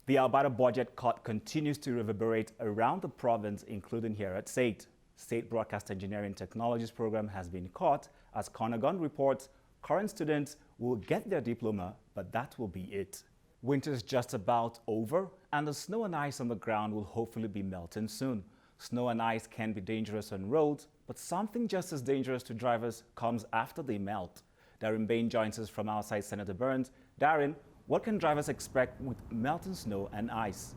The Alberta budget cut continues to reverberate around the province, including here at SAIT. State Broadcast Engineering Technologies program has been cut. As Conagon reports, current students will get their diploma, but that will be it. Winter's just about over, and the snow and ice on the ground will hopefully be melting soon. Snow and ice can be dangerous on roads, but something just as dangerous to drivers comes after they melt. Darren Bain joins us from outside Senator Burns. Darren, what can drivers expect with melting snow and ice?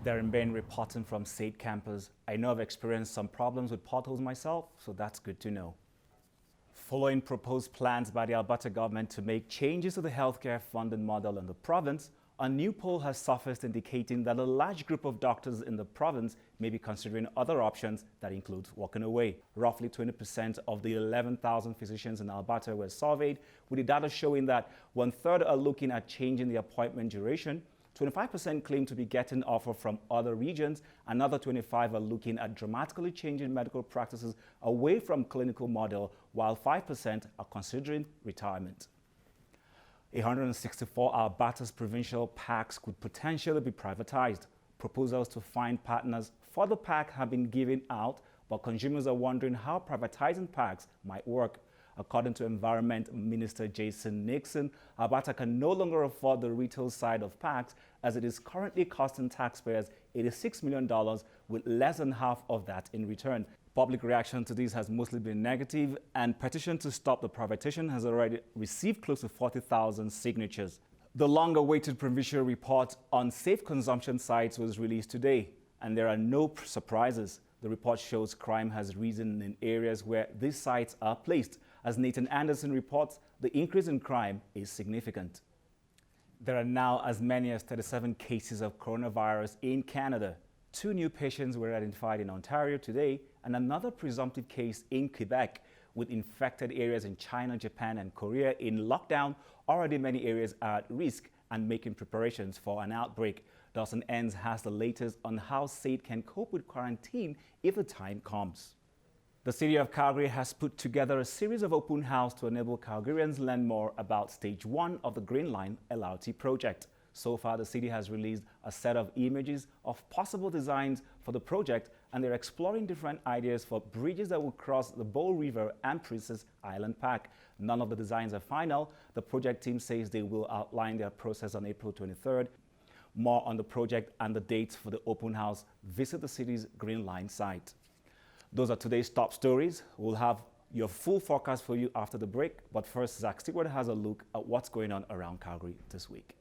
Darren Bain reporting from SAIT campus. I know I've experienced some problems with potholes myself, so that's good to know. Following proposed plans by the Alberta government to make changes to the healthcare funding model in the province, a new poll has surfaced indicating that a large group of doctors in the province may be considering other options that include walking away. Roughly 20% of the 11,000 physicians in Alberta were surveyed, with the data showing that 1/3 are looking at changing the appointment duration, 25% claim to be getting offers from other regions, another 25% are looking at dramatically changing medical practices away from clinical model, while 5% are considering retirement. 164 Alberta's provincial parks could potentially be privatized. Proposals to find partners for the park have been given out, but consumers are wondering how privatizing parks might work. According to Environment Minister Jason Nixon, Alberta can no longer afford the retail side of parks, as it is currently costing taxpayers $86 million, with less than half of that in return. Public reaction to this has mostly been negative, and petition to stop the privatization has already received close to 40,000 signatures. The long-awaited provincial report on safe consumption sites was released today, and there are no surprises. The report shows crime has risen in areas where these sites are placed. As Nathan Anderson reports, the increase in crime is significant. There are now as many as 37 cases of coronavirus in Canada. 2 new patients were identified in Ontario today, and another presumptive case in Quebec. With infected areas in China, Japan, and Korea in lockdown, already many areas are at risk and making preparations for an outbreak. Dawson Enns has the latest on how SAIT can cope with quarantine if the time comes. The City of Calgary has put together a series of open houses to enable Calgarians learn more about Stage 1 of the Green Line LRT project. So far, the city has released a set of images of possible designs for the project, and they're exploring different ideas for bridges that will cross the Bow River and Princess Island Park. None of the designs are final. The project team says they will outline their process on April 23rd. More on the project and the dates for the open house, visit the city's Green Line site. Those are today's top stories. We'll have your full forecast for you after the break, but first, Zach Stewart has a look at what's going on around Calgary this week.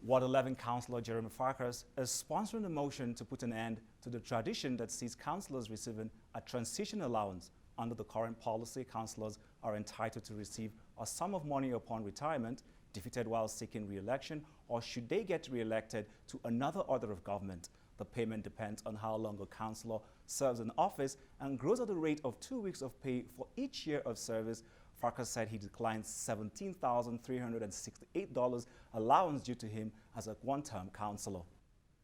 Ward 11 Councillor Jeremy Farkas is sponsoring a motion to put an end to the tradition that sees councillors receiving a transition allowance. Under the current policy, councillors are entitled to receive a sum of money upon retirement, defeated while seeking re-election, or should they get re-elected to another order of government. The payment depends on how long a councillor serves in office and grows at the rate of 2 weeks of pay for each year of service. Farkas said he declined $17,368 allowance due to him as a one-term councillor.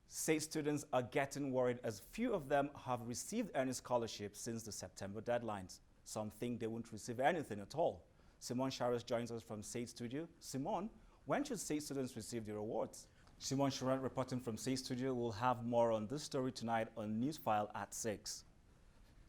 SAIT students are getting worried as few of them have received any scholarships since the September deadlines. Some think they won't receive anything at all. Simone Charest joins us from SAIT Studio. Simone, when should SAIT students receive their awards? Simone Charest reporting from SAIT Studio. Will have more on this story tonight on Newsfile at 6.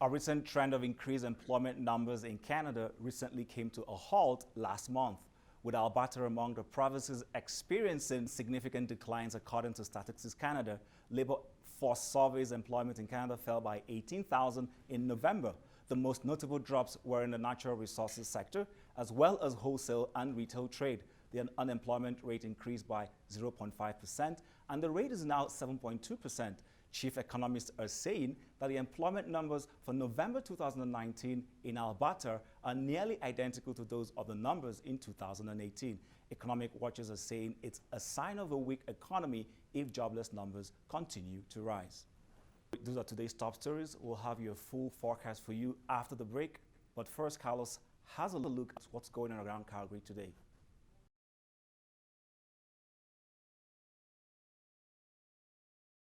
A recent trend of increased employment numbers in Canada recently came to a halt last month, with Alberta among the provinces experiencing significant declines according to Statistics Canada. Labour force surveys employment in Canada fell by 18,000 in November. The most notable drops were in the natural resources sector, as well as wholesale and retail trade. The unemployment rate increased by 0.5%, and the rate is now 7.2%. Chief economists are saying that the employment numbers for November 2019 in Alberta are nearly identical to those of the numbers in 2018. Economic watchers are saying it's a sign of a weak economy if jobless numbers continue to rise. Those are today's top stories. We'll have your full forecast for you after the break. But first, Carlos has a look at what's going on around Calgary today.